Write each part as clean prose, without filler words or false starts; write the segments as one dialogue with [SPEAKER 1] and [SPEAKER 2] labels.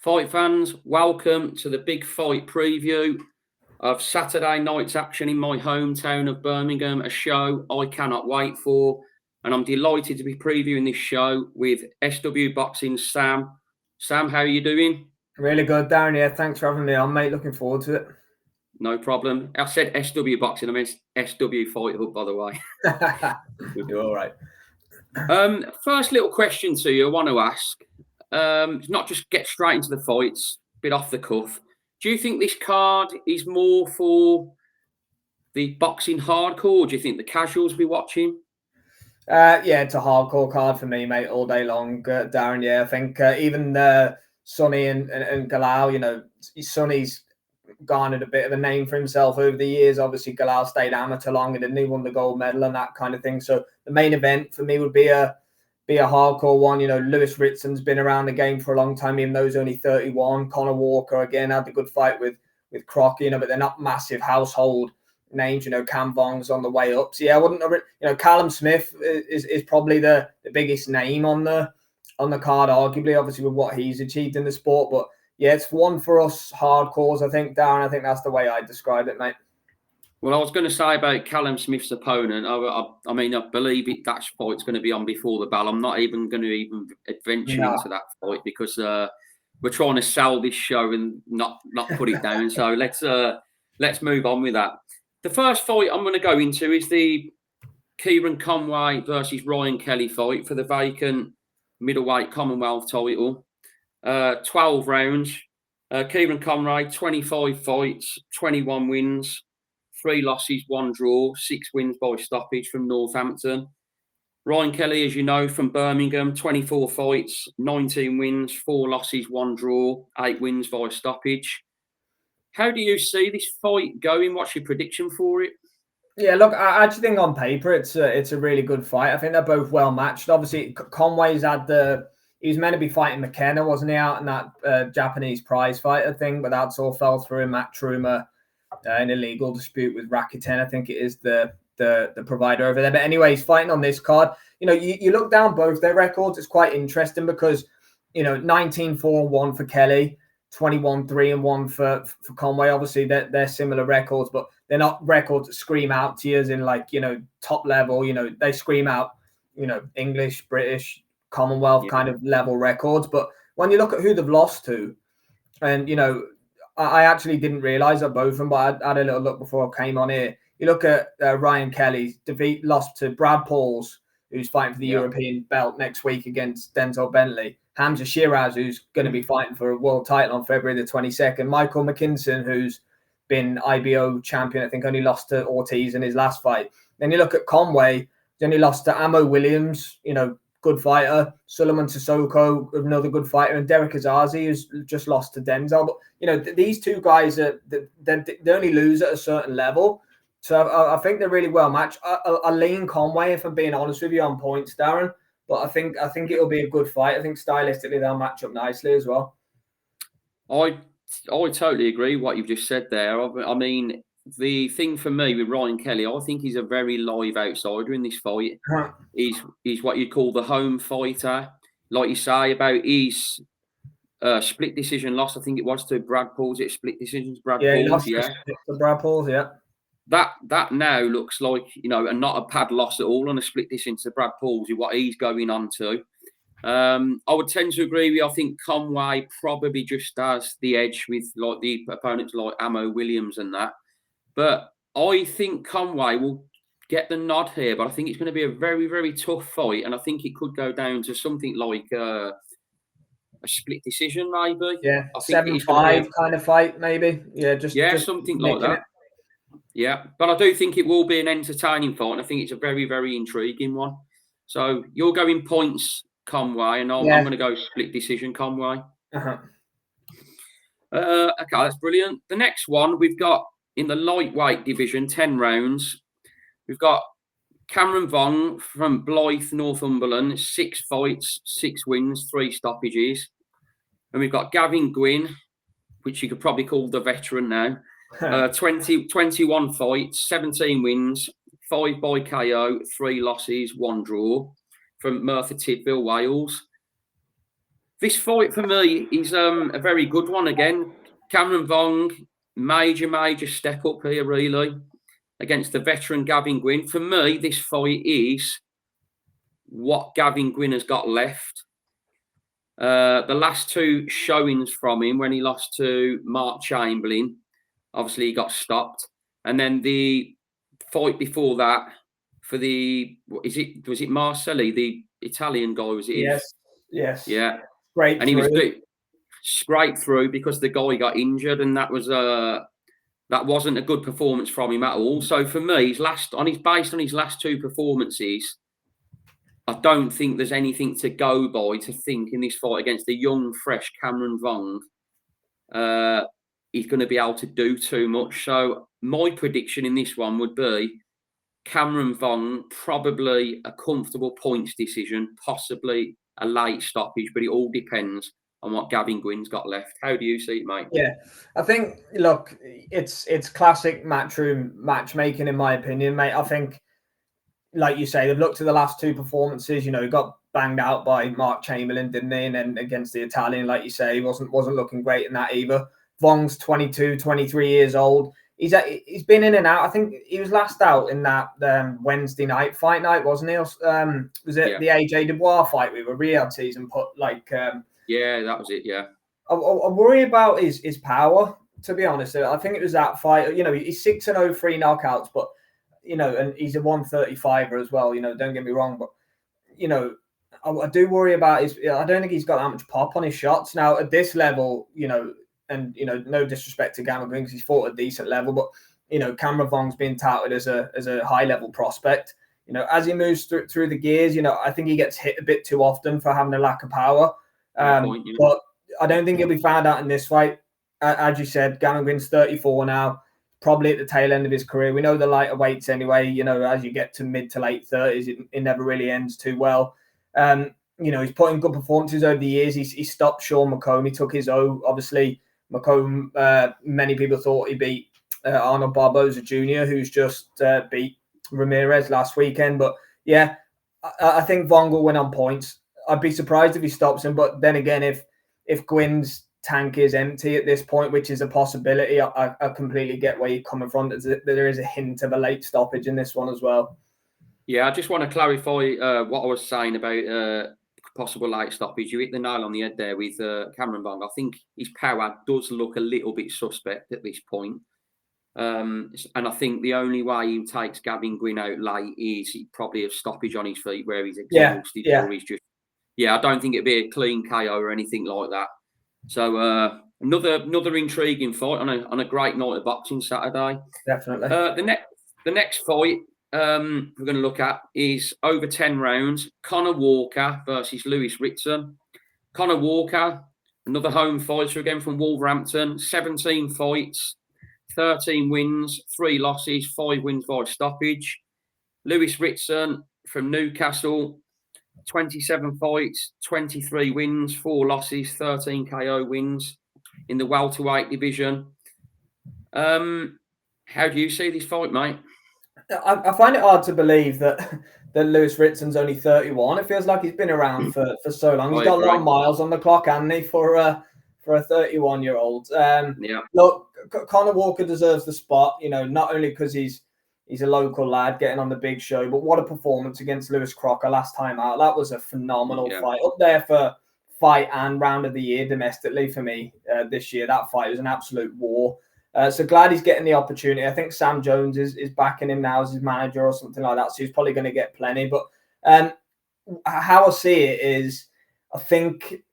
[SPEAKER 1] Fight fans, welcome to the big fight preview of Saturday night's action in my hometown of Birmingham, a show I cannot wait for. And I'm delighted to be previewing this show with SW Boxing's Sam. Sam, how are you doing?
[SPEAKER 2] Really good, Darren. Yeah, thanks for having me on, mate. Looking forward to it.
[SPEAKER 1] No problem. I said SW Boxing, I meant SW Fight Hub, by the way.
[SPEAKER 2] You're all right.
[SPEAKER 1] First little question to you I want to ask. Not just get straight into the fights, bit off the cuff. Do you think this card is more for the boxing hardcore, or do you think the casuals will be watching?
[SPEAKER 2] Yeah, it's a hardcore card for me, mate, all day long, Darren. Yeah, I think even Sonny and Galal, Sonny's garnered a bit of a name for himself over the years. Obviously, Galal stayed amateur long and then he won the gold medal and that kind of thing. So the main event for me would be a hardcore one. Lewis Ritson's been around the game for a long time, even though he's only 31. Connor Walker, again, had a good fight with Croc, but they're not massive household names. Cam Vong's on the way up. So yeah, I wouldn't, Callum Smith is probably the biggest name on the card, arguably, obviously with what he's achieved in the sport. But yeah, it's one for us hardcores, I think, Darren. I think that's the way I describe it, mate.
[SPEAKER 1] Well, I was going to say about Callum Smith's opponent. I mean, I believe that fight's going to be on before the bell. I'm not even going to venture into that fight because we're trying to sell this show and not put it down. So let's move on with that. The first fight I'm going to go into is the Kieran Conway versus Ryan Kelly fight for the vacant middleweight Commonwealth title. 12 rounds. Kieran Conway, 25 fights, 21 wins. 3 losses, 1 draw, 6 wins by stoppage from Northampton. Ryan Kelly, as you know, from Birmingham, 24 fights, 19 wins, 4 losses, 1 draw, 8 wins by stoppage. How do you see this fight going? What's your prediction for it?
[SPEAKER 2] Yeah, look, I actually think on paper it's a really good fight. I think they're both well matched. Obviously, Conway's he was meant to be fighting McKenna, wasn't he, out in that Japanese prize fight, I think, but that all fell through. Matt Trumer, an illegal dispute with Rakuten, I think it is the provider over there. But anyway, he's fighting on this card. You look down both their records, it's quite interesting because, 19-4-1 for Kelly, 21-3-1 for Conway. Obviously, they're similar records, but they're not records that scream out to you as in top level. They scream out, English, British, Commonwealth kind of level records. But when you look at who they've lost to, and, I actually didn't realize that both of them, but I had a little look before I came on here. You look at Ryan Kelly's lost to Brad Pauls, who's fighting for the European belt next week against Denzel Bentley. Hamza Shiraz, who's going to be fighting for a world title on February the 22nd. Michael McKinson, who's been IBO champion, I think only lost to Ortiz in his last fight. Then you look at Conway, he's only lost to Amo Williams, good fighter. Suleiman Sissoko, another good fighter, and Derek Azazi, who's just lost to Denzel. But these two guys they only lose at a certain level, so I think they're really well matched. I lean Conway, if I'm being honest with you, on points, Darren. But I think it'll be a good fight. I think stylistically they'll match up nicely as well. I
[SPEAKER 1] totally agree with what you've just said there. I mean, the thing for me with Ryan Kelly, I think he's a very live outsider in this fight. He's what you'd call the home fighter. Like you say about his split decision loss, I think it was to Brad Pauls. It's split decisions, Brad Pauls.
[SPEAKER 2] To Brad Pauls, yeah.
[SPEAKER 1] That now looks like, and not a bad loss at all on a split decision to Brad Pauls, what he's going on to. I would tend to agree with you. I think Conway probably just has the edge with the opponents like Amo Williams and that. But I think Conway will get the nod here, but I think it's going to be a very, very tough fight. And I think it could go down to something like a split decision, maybe.
[SPEAKER 2] Yeah, 7-5 kind of fight, maybe. Yeah, just
[SPEAKER 1] something like that. Yeah, but I do think it will be an entertaining fight. And I think it's a very, very intriguing one. So you're going points, Conway, and I'm going to go split decision, Conway. Okay, that's brilliant. The next one we've got in the lightweight division, 10 rounds. We've got Cameron Vong from Blythe, Northumberland, 6 fights, 6 wins, 3 stoppages. And we've got Gavin Gwynn, which you could probably call the veteran now. 21 fights, 17 wins, 5 by KO, 3 losses, 1 draw from Merthyr Tydfil, Wales. This fight for me is a very good one again. Cameron Vong, major step up here, really, against the veteran Gavin Gwynn. For me, this fight is what Gavin Gwynn has got left. The last two showings from him, when he lost to Mark Chamberlain, obviously he got stopped. And then the fight before that, for was it Marcelli, the Italian guy? Was it?
[SPEAKER 2] Yes.
[SPEAKER 1] Yeah.
[SPEAKER 2] Great.
[SPEAKER 1] And he was scraped through because the guy got injured, and that wasn't a good performance from him at all. So for me, based on his last two performances, I don't think there's anything to go by to think in this fight against the young, fresh Cameron Vong, he's going to be able to do too much. So my prediction in this one would be Cameron Vong, probably a comfortable points decision, possibly a late stoppage, but it all depends on what Gavin Gwynn's got left. How do you see it, mate?
[SPEAKER 2] Yeah, I think, look, it's classic matchroom matchmaking, in my opinion, mate. I think, like you say, they've looked at the last two performances. He got banged out by Mark Chamberlain, didn't he? And then against the Italian, like you say, he wasn't looking great in that either. Vong's 22, 23 years old. He's been in and out. I think he was last out in that Wednesday night fight night, wasn't he? Was it the AJ Dubois fight we were Riyadh and put like?
[SPEAKER 1] Yeah, that was it. Yeah.
[SPEAKER 2] I worry about his power, to be honest. I think it was that fight. He's 6-0, 3 knockouts, but and he's a 135er as well. Don't get me wrong, but I do worry about I don't think he's got that much pop on his shots now at this level. And no disrespect to Cameron because he's fought at a decent level, but Cameron Vong's being touted as a high level prospect. As he moves through the gears, I think he gets hit a bit too often for having a lack of power. But I don't think he'll be found out in this fight. As you said, Cameron Gwynn's 34 now, probably at the tail end of his career. We know the lighter weights anyway. As you get to mid to late 30s, it never really ends too well. He's put in good performances over the years. He stopped Sean McComb. He took his O, obviously. McComb, many people thought he beat Arnold Barboza Jr., who's just beat Ramirez last weekend. But yeah, I think Vong will win on points. I'd be surprised if he stops him. But then again, if Gwynn's tank is empty at this point, which is a possibility, I completely get where you're coming from. There is a hint of a late stoppage in this one as well.
[SPEAKER 1] Yeah, I just want to clarify what I was saying about possible late stoppage. You hit the nail on the head there with Cameron Vong. I think his power does look a little bit suspect at this point. And I think the only way he takes Gavin Gwynn out late is probably a stoppage on his feet where he's exhausted or he's just... Yeah, I don't think it'd be a clean KO or anything like that. So another intriguing fight on a great night of boxing Saturday.
[SPEAKER 2] Definitely.
[SPEAKER 1] The next fight we're going to look at is over 10 rounds. Conor Walker versus Lewis Ritson. Conor Walker, another home fighter again from Wolverhampton. 17 fights, 13 wins, 3 losses, 5 wins by stoppage. Lewis Ritson from Newcastle, 27 fights, 23 wins, 4 losses, 13 KO wins in the welterweight division. How do you see this fight, mate?
[SPEAKER 2] I find it hard to believe that Lewis Ritson's only 31. It feels like he's been around for so long. He's got a lot of miles on the clock, hasn't he, for a 31-year-old. Look, Conor Walker deserves the spot, not only because he's a local lad getting on the big show, but what a performance against Lewis Crocker last time out. That was a phenomenal fight. Up there for fight and round of the year domestically for me this year. That fight was an absolute war. So glad he's getting the opportunity. I think Sam Jones is backing him now as his manager or something like that. So he's probably going to get plenty. But how I see it is, I think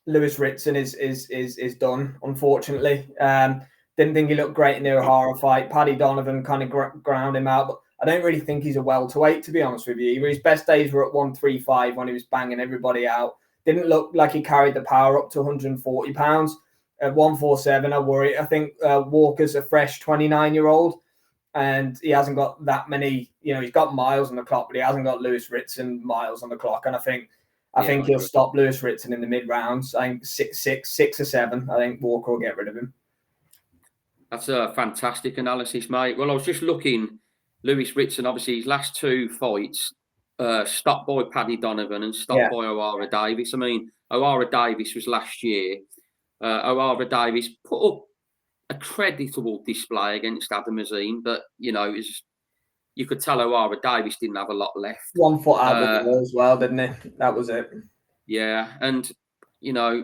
[SPEAKER 2] Lewis Ritson is done. Unfortunately, didn't think he looked great in the O'Hara fight. Paddy Donovan kind of ground him out, but I don't really think he's a welterweight, to be honest with you. His best days were at 135 when he was banging everybody out. Didn't look like he carried the power up to 140 pounds. At 147, I worry. I think Walker's a fresh 29-year-old, and he hasn't got that many. He's got miles on the clock, but he hasn't got Lewis Ritson miles on the clock. And I think he'll stop Lewis Ritson in the mid rounds. I think 6 or 7. I think Walker will get rid of him.
[SPEAKER 1] That's a fantastic analysis, mate. Well, I was just looking. Lewis Ritson, obviously, his last 2 fights, stopped by Paddy Donovan and stopped by O'Hara Davis. I mean, O'Hara Davis was last year. O'Hara Davis put up a creditable display against Adam Azim, but you could tell O'Hara Davis didn't have a lot left.
[SPEAKER 2] 1 foot out of the wall as well, didn't he? That was it.
[SPEAKER 1] Yeah, and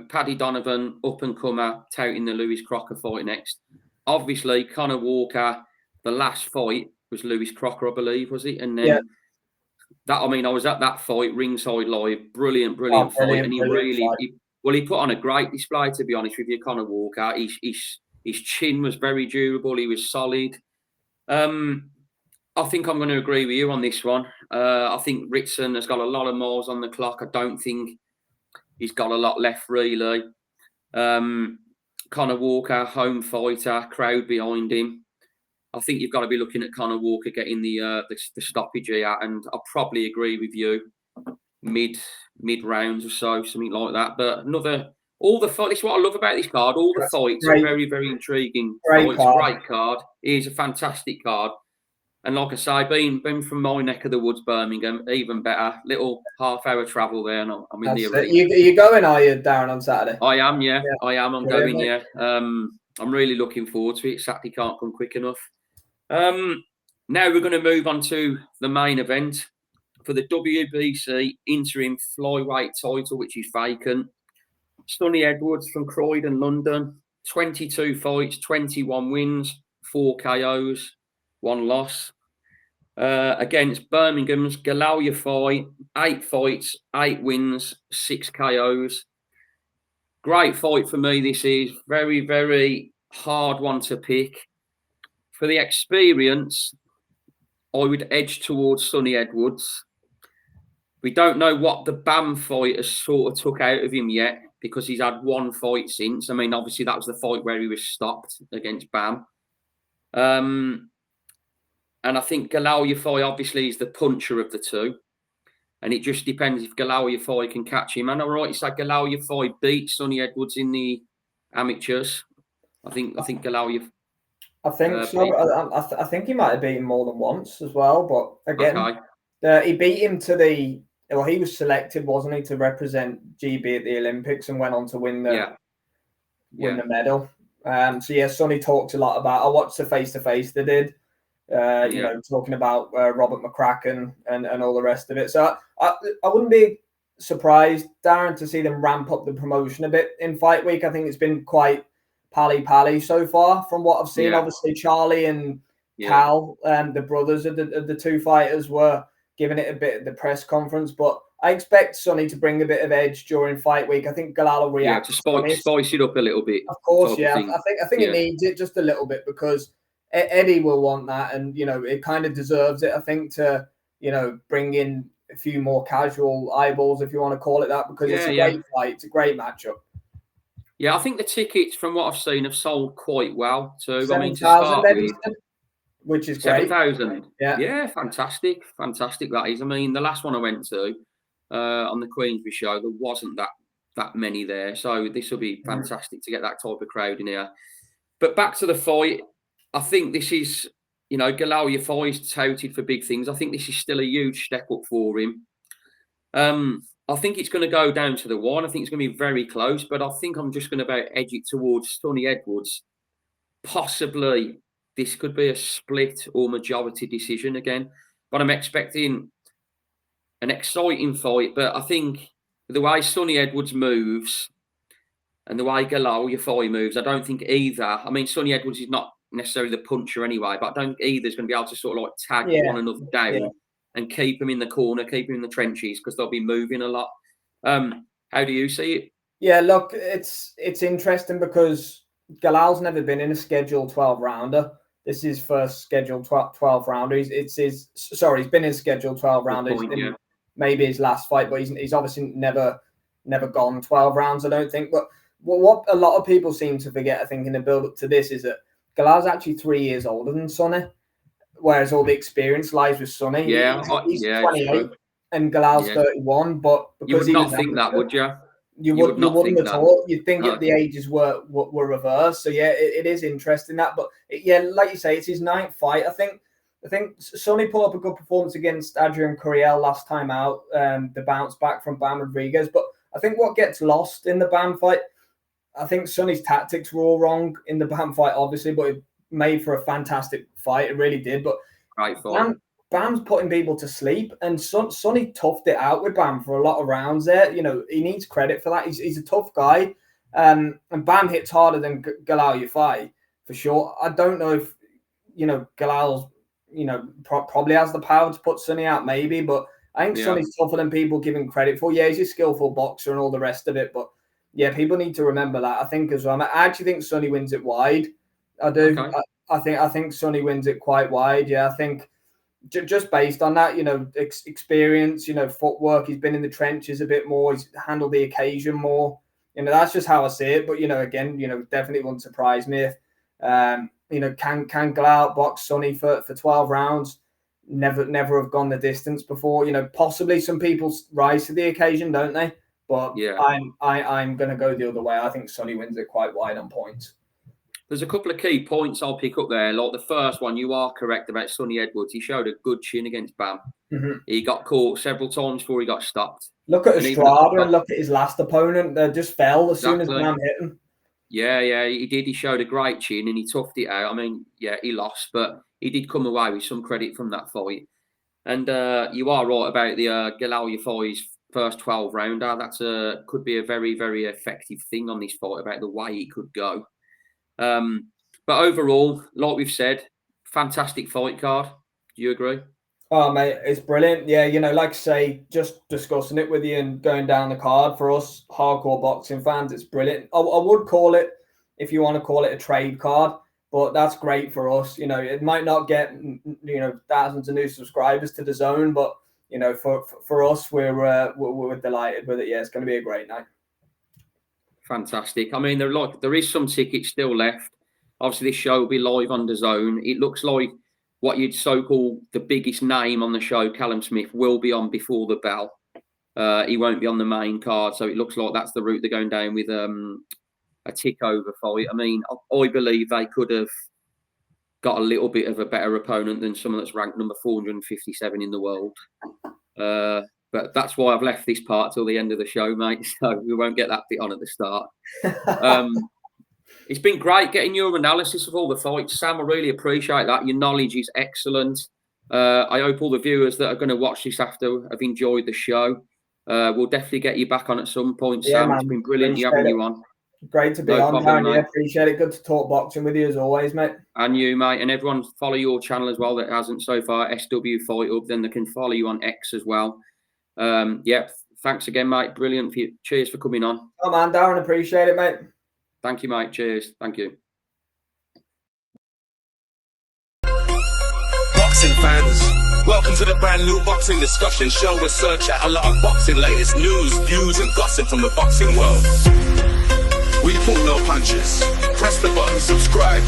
[SPEAKER 1] Paddy Donovan, up and comer, touting the Lewis Crocker fight next. Obviously, Conor Walker, the last fight was Lewis Crocker, I believe, was it? And then I was at that fight, ringside live, brilliant fight, and he put on a great display. To be honest with you, Conor Walker, his chin was very durable. He was solid. I think I'm going to agree with you on this one. I think Ritson has got a lot of miles on the clock. I don't think he's got a lot left, really. Conor Walker, home fighter, crowd behind him. I think you've got to be looking at Conor Walker getting the stoppage here, and I'll probably agree with you, mid rounds or so, something like that. But all the fights. It's what I love about this card. All the fights are very, very intriguing. Great card. It is a fantastic card. And like I say, being from my neck of the woods, Birmingham, even better. Little half-hour travel there, and I'm in the arena.
[SPEAKER 2] You going, are you, Darren, on Saturday?
[SPEAKER 1] I am, yeah. I am. I'm going, yeah. I'm really looking forward to it. Saturday can't come quick enough. Now we're going to move on to the main event for the WBC interim flyweight title, which is vacant. Sonny Edwards from Croydon, London. 22 fights, 21 wins, 4 KOs. 1 loss against Birmingham's Galal Yafai, 8 fights, 8 wins, 6 KOs. Great fight for me. This is very, very hard one to pick. For the experience, I would edge towards Sonny Edwards. We don't know what the Bam fight has sort of took out of him yet, because he's had 1 fight since. I mean, obviously that was the fight where he was stopped against Bam. And I think Galal Yafai obviously is the puncher of the two. And it just depends if Galal Yafai can catch him. And I'm right to say Galal Yafai beat Sonny Edwards in the amateurs. I think Galal Yafai.
[SPEAKER 2] I think so. I think he might have beaten more than once as well. But again, he beat him to he was selected, wasn't he, to represent GB at the Olympics and went on to win the medal. So Sonny talked a lot about. I watched the face-to-face they did. Talking about Robert McCracken and all the rest of it. So I wouldn't be surprised, Darren, to see them ramp up the promotion a bit in fight week. I think it's been quite pally so far from what I've seen. Obviously, Charlie and Cal, the brothers of the 2 fighters, were giving it a bit at the press conference. But I expect Sonny to bring a bit of edge during fight week. I think Galal will react
[SPEAKER 1] to spice it up a little bit.
[SPEAKER 2] Of course, I think it needs it just a little bit, because Eddie will want that, and it kind of deserves it, I think, to bring in a few more casual eyeballs, if you want to call it that, because it's a great fight, it's a great matchup.
[SPEAKER 1] Yeah, I think the tickets, from what I've seen, have sold quite well too.
[SPEAKER 2] 7,000, which is
[SPEAKER 1] 7,000. Yeah, fantastic that is. I mean, the last one I went to on the Queensbury show, there wasn't that many there, so this will be fantastic to get that type of crowd in here. But back to the fight. I think this is, Galal Yafai is touted for big things. I think this is still a huge step up for him. I think it's going to go down to the 1. I think it's going to be very close, but I think I'm just going to about edge it towards Sonny Edwards. Possibly this could be a split or majority decision again, but I'm expecting an exciting fight. But I think the way Sonny Edwards moves and the way Galal Yafai moves, I don't think either. I mean, Sonny Edwards is not necessarily the puncher anyway, but I don't think either's going to be able to sort of like tag one another down and keep them in the corner, keep them in the trenches, because they'll be moving a lot. How do you see it?
[SPEAKER 2] Yeah, look, it's interesting because Galal's never been in a scheduled 12-rounder. This is first scheduled 12 rounder. He's been in scheduled 12 rounder. Maybe his last fight, but he's obviously never gone 12 rounds, I don't think. But what a lot of people seem to forget, I think, in the build up to this, is that Galal's actually 3 years older than Sonny, whereas all the experience lies with Sonny. He's 28 and Galal's 31. But because
[SPEAKER 1] you would not think that, would you?
[SPEAKER 2] You wouldn't at all. You'd think that the ages were reversed. So it is interesting that. But like you say, it's his 9th fight. I think I think Sonny put up a good performance against Adrian Curiel last time out, the bounce back from Bam Rodriguez. But I think what gets lost in the Bam fight, I think Sonny's tactics were all wrong in the Bam fight, obviously, but it made for a fantastic fight. It really did. But Bam's putting people to sleep, and Sonny toughed it out with Bam for a lot of rounds there. You know, he needs credit for that. He's a tough guy. And Bam hits harder than Galal Yafai, for sure. I don't know if, you know, Galal's, you know, probably has the power to put Sonny out, maybe, but I think Sonny's tougher than people give him credit for. Yeah, he's a skillful boxer and all the rest of it, but yeah, people need to remember that, I think, as well. I actually think Sonny wins it wide. I do. Okay. I think Sonny wins it quite wide. Yeah, I think just based on that, you know, experience, you know, footwork, he's been in the trenches a bit more, he's handled the occasion more. You know, that's just how I see it. But, you know, again, you know, definitely wouldn't surprise me if, you know, can Galal outbox Sonny for 12 rounds? Never have gone the distance before. You know, possibly some people rise to the occasion, don't they? But yeah, I'm going to go the other way. I think Sonny wins it quite wide on points.
[SPEAKER 1] There's a couple of key points I'll pick up there. Like the first one, you are correct about Sonny Edwards. He showed a good chin against Bam. Mm-hmm. He got caught several times before he got stopped.
[SPEAKER 2] Look at Estrada and look at his last opponent. They just fell as soon as Bam hit him.
[SPEAKER 1] Yeah, he did. He showed a great chin and he toughed it out. I mean, yeah, he lost, but he did come away with some credit from that fight. And you are right about the Galal Yafai's first 12 rounder. That's could be a very, very effective thing on this fight about the way it could go. But overall, like we've said, fantastic fight card. Do you agree?
[SPEAKER 2] Oh, mate, it's brilliant. Yeah, you know, like I say, just discussing it with you and going down the card for us hardcore boxing fans, it's brilliant. I would call it, if you want to call it, a trade card, but that's great for us. You know, it might not get, you know, thousands of new subscribers to the zone, but, you know, for us, we're delighted with it. Yeah, it's going to be a great night.
[SPEAKER 1] Fantastic. I mean, there is some tickets still left. Obviously, this show will be live on the zone. It looks like what you'd so-called the biggest name on the show, Callum Smith, will be on before the bell. He won't be on the main card, so it looks like that's the route they're going down with a tick-over fight. I mean, I believe they could have got a little bit of a better opponent than someone that's ranked number 457 in the world. But that's why I've left this part till the end of the show, mate, so we won't get that bit on at the start. It's been great getting your analysis of all the fights, Sam. I really appreciate that. Your knowledge is excellent. I hope all the viewers that are going to watch this after have enjoyed the show. We'll definitely get you back on at some point, Sam. Man, it's been brilliant having you on.
[SPEAKER 2] Great to be on, Darren. Yeah, appreciate it. Good to talk boxing with you as always, mate.
[SPEAKER 1] And you, mate. And everyone follow your channel as well that hasn't so far, SW Fight Hub. Then they can follow you on X as well. Yeah, thanks again, mate. Brilliant. Cheers for coming on.
[SPEAKER 2] Oh, man, Darren. Appreciate it, mate.
[SPEAKER 1] Thank you, mate. Cheers. Thank you.
[SPEAKER 3] Boxing fans, welcome to the brand new boxing discussion show. We search out a lot of boxing latest news, views, and gossip from the boxing world. We pull no punches. Press the button, subscribe.